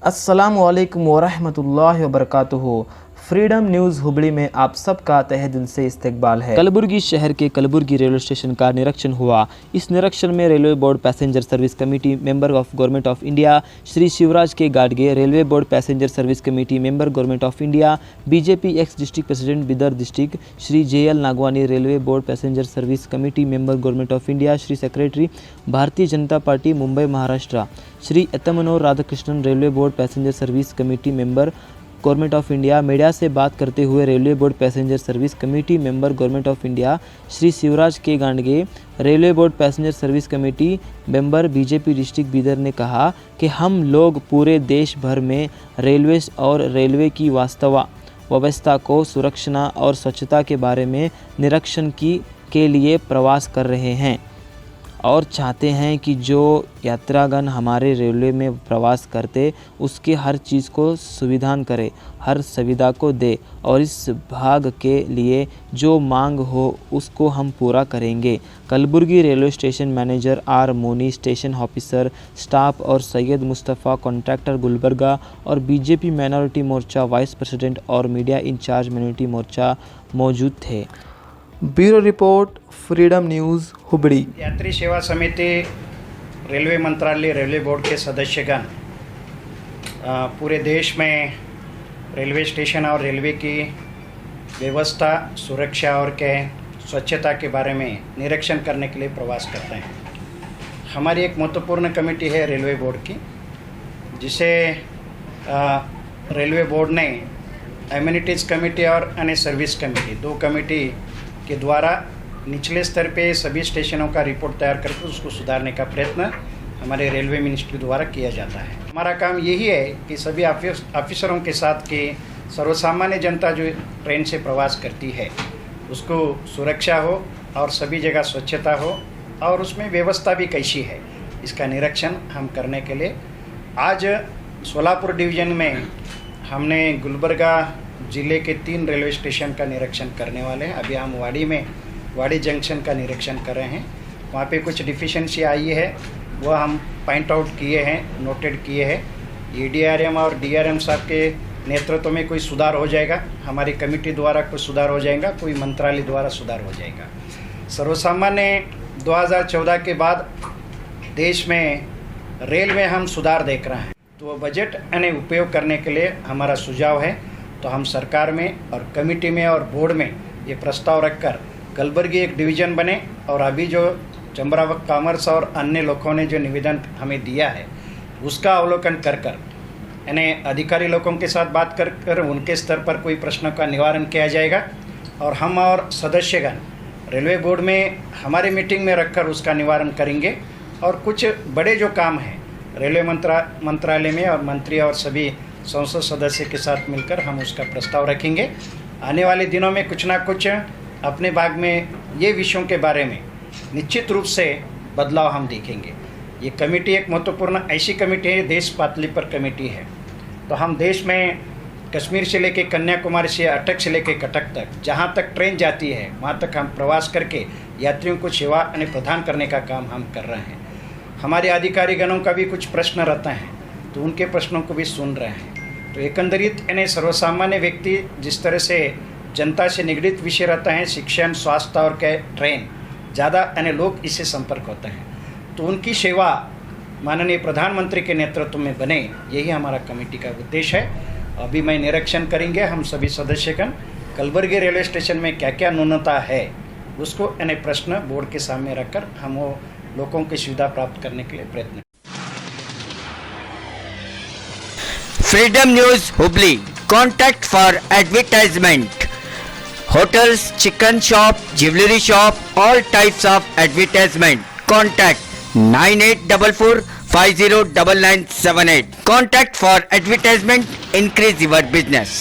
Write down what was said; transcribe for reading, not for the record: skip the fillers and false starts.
अस्सलामु अलैकुम वरहमतुल्लाहि वबरकातुहू। फ्रीडम न्यूज़ हुबली में आप सबका तहे दिल से इस्तकबाल है। कलबुर्गी शहर के कलबुर्गी रेलवे स्टेशन का निरीक्षण हुआ। इस निरीक्षण में railway board passenger service committee member of government of India Shri Shivraj K Gadge, railway board passenger service committee member government of India, BJP ex district president Bidar district Shri JL Nagwani, railway board passenger service committee member government of India Shri secretary Bharatiya Janata Party Mumbai Maharashtra Shri एतमनोर Radhakrishnan, railway board passenger service committee member government of India. Media से बात करते हुए railway board passenger service committee member government of India Shri Shivraj K Gandge, railway board passenger service committee member BJP district Bidar ने कहा कि हम लोग पूरे देश भर में रेलवे और रेलवे की व्यवस्था को सुरक्षा और स्वच्छता के बारे में निरीक्षण के लिए प्रवास कर रहे हैं और चाहते हैं कि जो यात्रागण हमारे रेलवे में प्रवास करते उसके हर चीज़ को सुविधान करे, हर सुविधा को दे और इस भाग के लिए जो मांग हो उसको हम पूरा करेंगे। Kalaburagi railway station manager R Moni, station officer staff और सैयद मुस्तफ़ा कॉन्ट्रैक्टर गुलबर्गा और BJP minority Morcha vice president और मीडिया इंचार्ज माइनॉरिटी मोर्चा मौजूद थे। Bureau report, freedom news Hubli. यात्री सेवा समिति, रेलवे मंत्रालय, रेलवे बोर्ड के सदस्यगण पूरे देश में रेलवे स्टेशन और रेलवे की व्यवस्था, सुरक्षा और स्वच्छता के बारे में निरीक्षण करने के लिए प्रवास करते हैं। हमारी एक महत्वपूर्ण कमेटी है रेलवे बोर्ड की, जिसे रेलवे बोर्ड ने एमिनिटीज़ कमेटी और अन्य सर्विस कमेटी, दो कमेटी के द्वारा निचले स्तर पे सभी स्टेशनों का रिपोर्ट तैयार करके उसको सुधारने का प्रयत्न हमारे रेलवे मिनिस्ट्री द्वारा किया जाता है। हमारा काम यही है कि सभी ऑफिसरों के साथ कि सर्वसामान्य जनता जो ट्रेन से प्रवास करती है उसको सुरक्षा हो और सभी जगह स्वच्छता हो और उसमें व्यवस्था भी कैसी है, इसका निरीक्षण हम करने के लिए आज सोलापुर डिवीज़न में हमने गुलबर्गा ज़िले के 3 रेलवे स्टेशन का निरीक्षण करने वाले हैं। अभी हम वाड़ी जंक्शन का निरीक्षण कर रहे हैं। वहाँ पे कुछ डिफिशेंसी आई है, वह हम पॉइंट आउट किए हैं, नोटेड किए हैं। EDRM और DRM साहब के नेतृत्व में कोई सुधार हो जाएगा, हमारी कमेटी द्वारा कोई सुधार हो जाएगा, कोई मंत्रालय द्वारा सुधार हो जाएगा। सर्वसामान्य 2014 के बाद देश में रेल में हम सुधार देख रहे हैं, तो बजट यानी उपयोग करने के लिए हमारा सुझाव है। तो हम सरकार में और कमेटी में और बोर्ड में ये प्रस्ताव रखकर कलबुर्गी एक डिवीज़न बने और अभी जो चैम्बर ऑफ कॉमर्स और अन्य लोगों ने जो निवेदन हमें दिया है उसका अवलोकन कर यानी अधिकारी लोगों के साथ बात कर उनके स्तर पर कोई प्रश्नों का निवारण किया जाएगा और हम और सदस्यगण रेलवे बोर्ड में हमारी मीटिंग में रखकर उसका निवारण करेंगे। और कुछ बड़े जो काम हैं रेलवे मंत्रालय में और मंत्री और सभी संसद सदस्य के साथ मिलकर हम उसका प्रस्ताव रखेंगे। आने वाले दिनों में कुछ ना कुछ अपने भाग में ये विषयों के बारे में निश्चित रूप से बदलाव हम देखेंगे। ये कमेटी एक महत्वपूर्ण ऐसी कमेटी है, देश पातली पर कमेटी है। तो हम देश में कश्मीर से लेके कन्याकुमारी से अटक से लेके कटक तक जहाँ तक ट्रेन जाती है वहाँ तक हम प्रवास करके यात्रियों को सेवा प्रदान करने का काम हम कर रहे हैं। हमारे अधिकारीगणों का भी कुछ प्रश्न रहता है तो उनके प्रश्नों को भी सुन रहे हैं। तो एकंदरित यानी सर्वसामान्य व्यक्ति जिस तरह से जनता से निगडित विषय रहता है, शिक्षण, स्वास्थ्य और ट्रेन ज़्यादा यानी लोग इससे संपर्क होते हैं, तो उनकी सेवा माननीय प्रधानमंत्री के नेतृत्व में बने, यही हमारा कमेटी का उद्देश्य है। अभी मैं निरीक्षण करेंगे हम सभी सदस्यगण कलबुर्गी रेलवे स्टेशन में क्या क्या न्यूनता है उसको यानी प्रश्न बोर्ड के सामने रखकर हम वो लोगों की सुविधा प्राप्त करने के लिए प्रयत्न। Freedom news Hubli. Contact for advertisement. Hotels, chicken shop, jewelry shop, all types of advertisement. Contact 9844 509978. Contact for advertisement, increase your business.